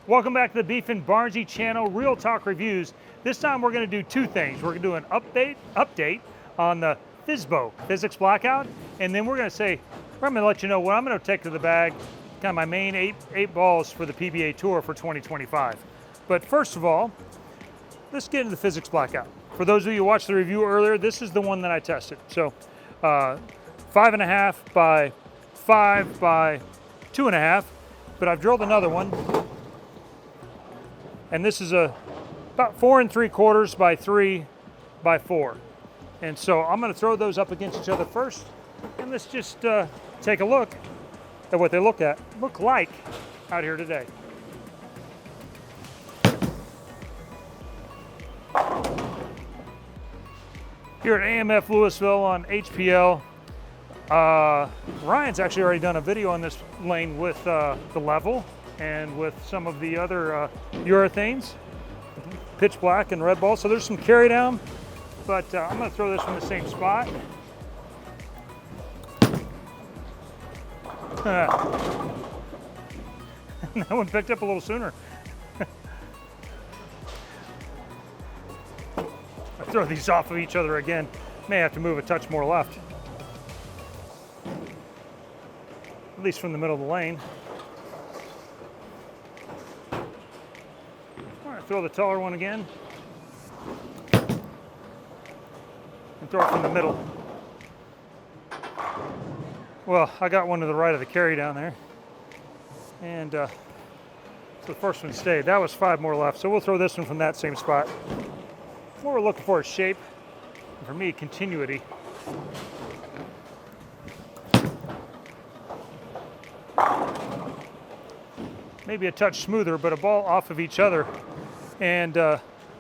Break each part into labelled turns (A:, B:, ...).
A: Welcome back to the Beef and Barnzy channel, Real Talk Reviews. This time we're going to do two things. We're going to do an update on the Physix Blackout, and then we're going to let you know what I'm going to take to the bag, kind of my main eight balls for the PBA Tour for 2025. But first of all, let's get into the Physix Blackout. For those of you who watched the review earlier, this is the one that I tested. So 5.5 by 5 by 2.5, but I've drilled another one. And this is about 4 3/4 by 3 by 4. And so I'm going to throw those up against each other first, and let's just take a look at what they look like out here today. Here at AMF Louisville on HPL, Ryan's actually already done a video on this lane with the level and with some of the other urethanes, pitch black and red ball. So there's some carry down, but I'm going to throw this from the same spot. That one picked up a little sooner. I throw these off of each other again. May have to move a touch more left, at least from the middle of the lane. Throw the taller one again, and throw it from the middle. Well, I got one to the right of the carry down there, and so the first one stayed. That was 5 more left, so we'll throw this one from that same spot. What we're looking for is shape, and for me, continuity. Maybe a touch smoother, but a ball off of each other. And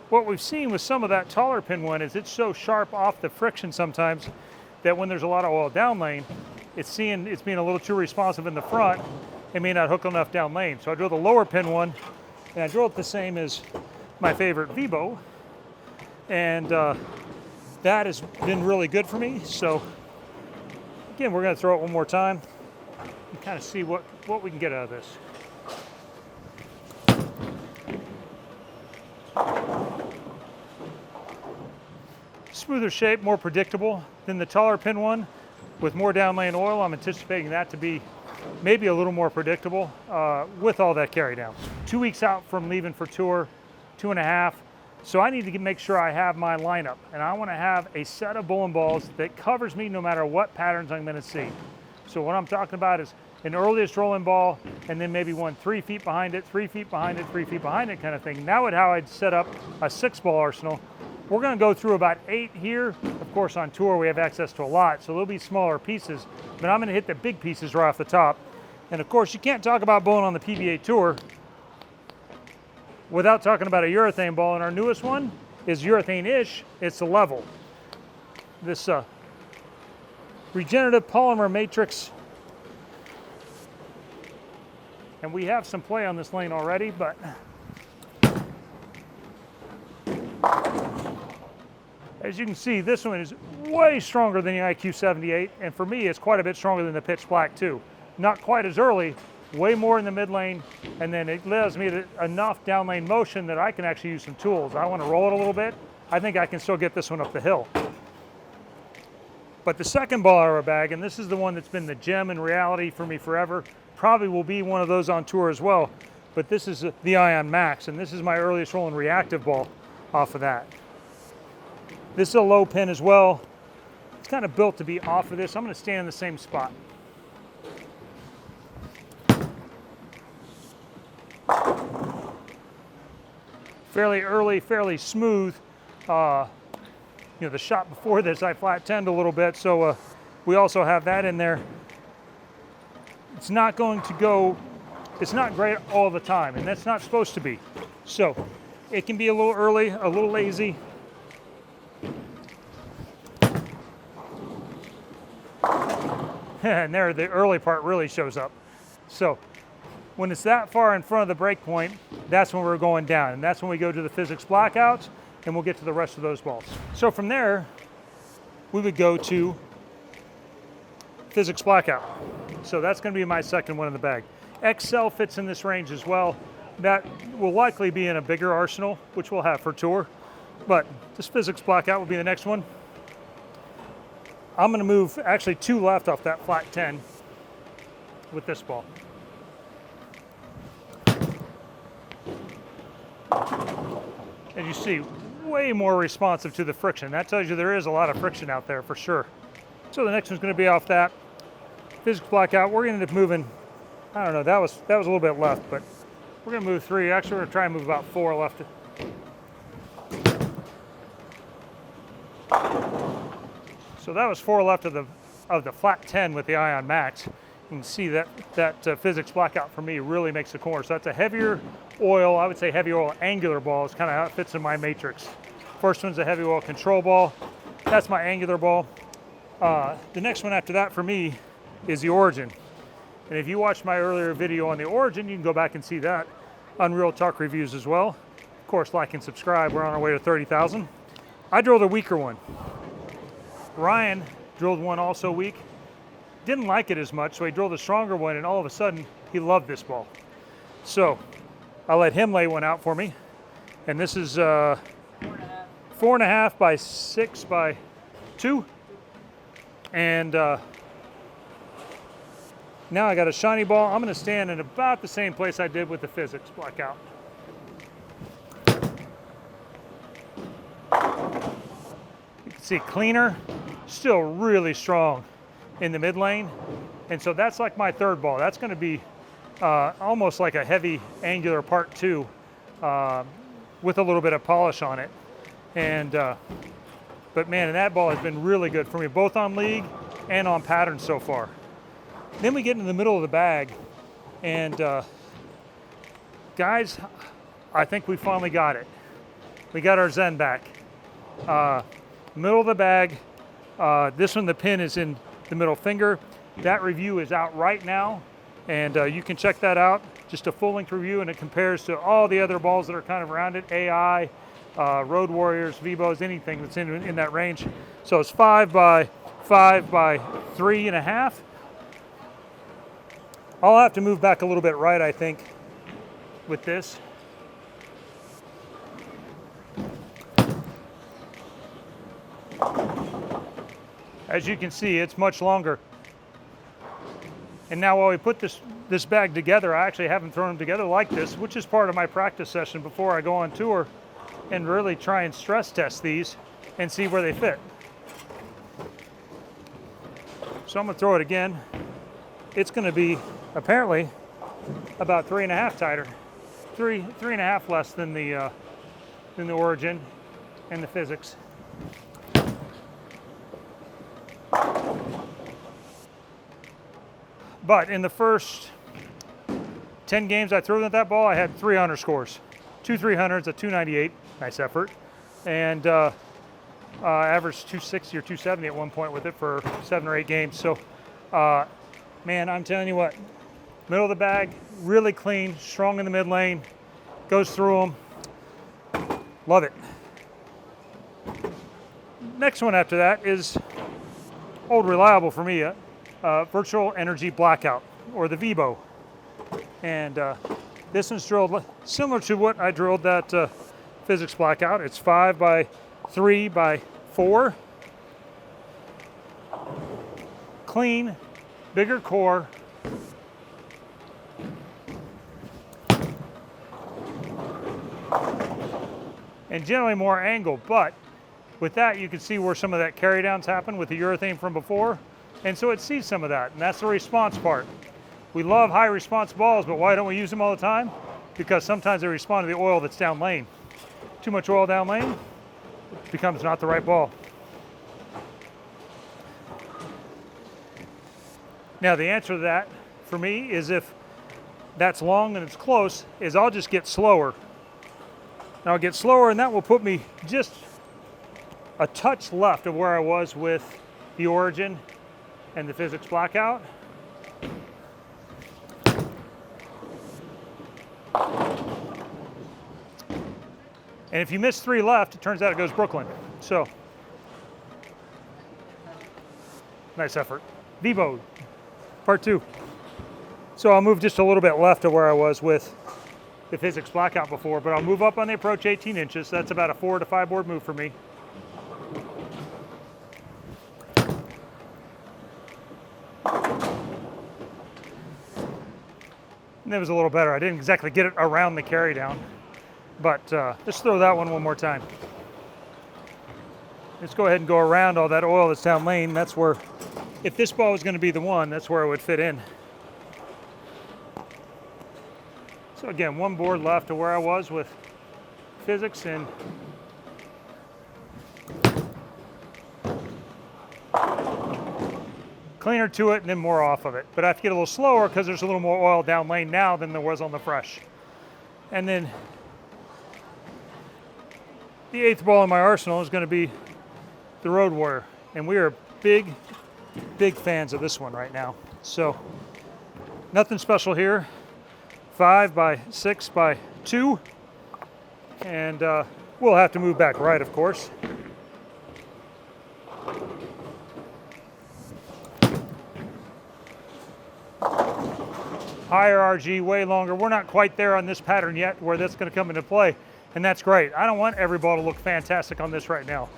A: what we've seen with some of that taller pin one is it's so sharp off the friction sometimes that when there's a lot of oil down lane, it's being a little too responsive in the front. It may not hook enough down lane. So I drill the lower pin one, and I drill it the same as my favorite Vibo, and that has been really good for me. So again, we're going to throw it one more time and kind of see what we can get out of this. Smoother shape, more predictable than the taller pin one. With more down lane oil, I'm anticipating that to be maybe a little more predictable with all that carry down. 2 weeks out from leaving for tour, 2.5. So I need to make sure I have my lineup, and I want to have a set of bowling balls that covers me no matter what patterns I'm going to see. So what I'm talking about is an earliest rolling ball, and then maybe one 3 feet behind it, 3 feet behind it, 3 feet behind it kind of thing. Now with how I'd set up a 6-ball arsenal, we're going to go through about 8 here. Of course, on tour we have access to a lot, so there'll be smaller pieces, but I'm going to hit the big pieces right off the top. And of course, you can't talk about bowling on the PBA Tour without talking about a urethane ball, and our newest one is urethane-ish. It's the level. This regenerative polymer matrix. And we have some play on this lane already, but as you can see, this one is way stronger than the IQ78, and for me, it's quite a bit stronger than the pitch black too. Not quite as early, way more in the mid lane, and then it allows me enough down lane motion that I can actually use some tools. I want to roll it a little bit. I think I can still get this one up the hill. But the second ball out of our bag, and this is the one that's been the gem in reality for me forever, probably will be one of those on tour as well, but this is the Ion Max, and this is my earliest rolling reactive ball off of that. This is a low pin as well. It's kind of built to be off of this. I'm going to stand in the same spot. Fairly early, fairly smooth. The shot before this, I flat 10'd a little bit, so we also have that in there. It's not going to go, it's not great all the time, and that's not supposed to be. So it can be a little early, a little lazy. And there, the early part really shows up. So when it's that far in front of the break point, that's when we're going down, and that's when we go to the Physix Blackouts, and we'll get to the rest of those balls. So from there, we would go to Physix Blackout. So that's going to be my second one in the bag. XL fits in this range as well. that will likely be in a bigger arsenal, which we'll have for tour. But this Physix Blackout will be the next one. I'm going to move actually 2 left off that flat 10 with this ball. And you see, way more responsive to the friction. That tells you there is a lot of friction out there for sure. So the next one's going to be off that Physix Blackout. We're going to end up moving, I don't know, that was a little bit left, but we're going to move 3. Actually, we're going to try and move about 4 left. So that was 4 left of the flat 10 with the Ion Max. You can see that Physix Blackout for me really makes the corner. So that's a heavier oil, I would say heavy oil angular ball is kind of how it fits in my matrix. First one's a heavy oil control ball. That's my angular ball. The next one after that for me is the Origin. And if you watched my earlier video on the Origin, you can go back and see that. Unreal Talk reviews as well. Of course, like and subscribe. We're on our way to 30,000. I drilled a weaker one. Ryan drilled one also weak. Didn't like it as much, so he drilled a stronger one, and all of a sudden, he loved this ball. So I let him lay one out for me. And this is 4.5 by 6 by 2. And now I got a shiny ball. I'm going to stand in about the same place I did with the Physix Blackout. You can see cleaner, still really strong in the mid lane. And so that's like my third ball. That's going to be almost like a heavy angular part 2 with a little bit of polish on it. And but man, and that ball has been really good for me, both on league and on pattern so far. Then we get into the middle of the bag, and guys, I think we finally got it. We got our Zen back. Middle of the bag. This one, the pin is in the middle finger. That review is out right now, and you can check that out. Just a full-length review, and it compares to all the other balls that are kind of around it, AI, Road Warriors, Vibos, anything that's in that range. So it's 5 by 5 by 3.5. I'll have to move back a little bit right, I think, with this. As you can see, it's much longer. And now while we put this bag together, I actually haven't thrown them together like this, which is part of my practice session before I go on tour and really try and stress test these and see where they fit. So I'm gonna throw it again. It's gonna be apparently about 3.5 tighter, 3.5 less than the Origin and the Physix. But in the first 10 games I threw at that ball, I had 3 underscores. 2 300s, a 298, nice effort. And averaged 260 or 270 at one point with it for 7 or 8 games. So, man, I'm telling you what, middle of the bag, really clean, strong in the mid lane, goes through them. Love it. Next one after that is old reliable for me, Virtual Energy Blackout, or the Vibo. And this one's drilled similar to what I drilled that Physix Blackout. It's 5 by 3 by 4. Clean, bigger core. And generally more angle, but with that you can see where some of that carry downs happen with the urethane from before. And so it sees some of that, and that's the response part. We love high response balls, but why don't we use them all the time? Because sometimes they respond to the oil that's down lane. Too much oil down lane, it becomes not the right ball. Now the answer to that for me is if that's long and it's close, is I'll just get slower. Now I'll get slower, and that will put me just a touch left of where I was with the Origin and the Physix Blackout. And if you miss 3 left, it turns out it goes Brooklyn. So, nice effort. Vibo, part 2. So I'll move just a little bit left of where I was with the Physix Blackout before, but I'll move up on the approach 18 inches. That's about a 4 to 5 board move for me. And that was a little better. I didn't exactly get it around the carry down, but let's throw that one more time. Let's go ahead and go around all that oil that's down lane. That's where, if this ball was going to be the one, that's where it would fit in. So again, one board left to where I was with Physix, and cleaner to it and then more off of it. But I have to get a little slower because there's a little more oil down lane now than there was on the fresh. And then the 8th ball in my arsenal is going to be the Road Warrior. And we are big fans of this one right now. So nothing special here. 5 by 6 by 2. And we'll have to move back right, of course. Higher RG, way longer. We're not quite there on this pattern yet where that's going to come into play, and that's great. I don't want every ball to look fantastic on this right now.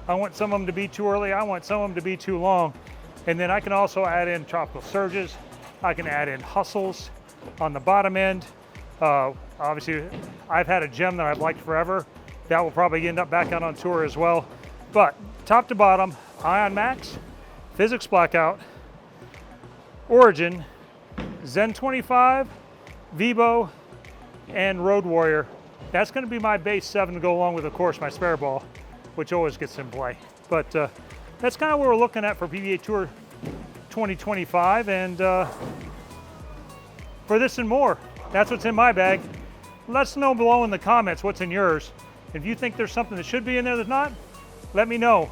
A: I want some of them to be too early. I want some of them to be too long. And then I can also add in tropical surges. I can add in hustles on the bottom end. Obviously, I've had a gem that I've liked forever. That will probably end up back out on tour as well. But top to bottom, Ion Max, Physix Blackout, Origin, Zen 25, Vibo, and Road Warrior. That's going to be my base 7 to go along with, of course, my spare ball, which always gets in play. But that's kind of what we're looking at for PBA Tour 2025. And for this and more, that's what's in my bag. Let us know below in the comments what's in yours. If you think there's something that should be in there that's not, let me know.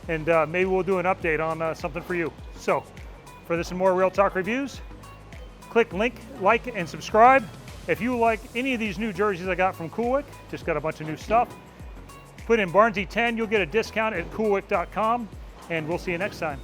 A: And maybe we'll do an update on something for you. So for this and more Real Talk reviews, click link, like, and subscribe. If you like any of these new jerseys I got from Coolwick, just got a bunch of new stuff, put in BArnzy10, you'll get a discount at coolwick.com, and we'll see you next time.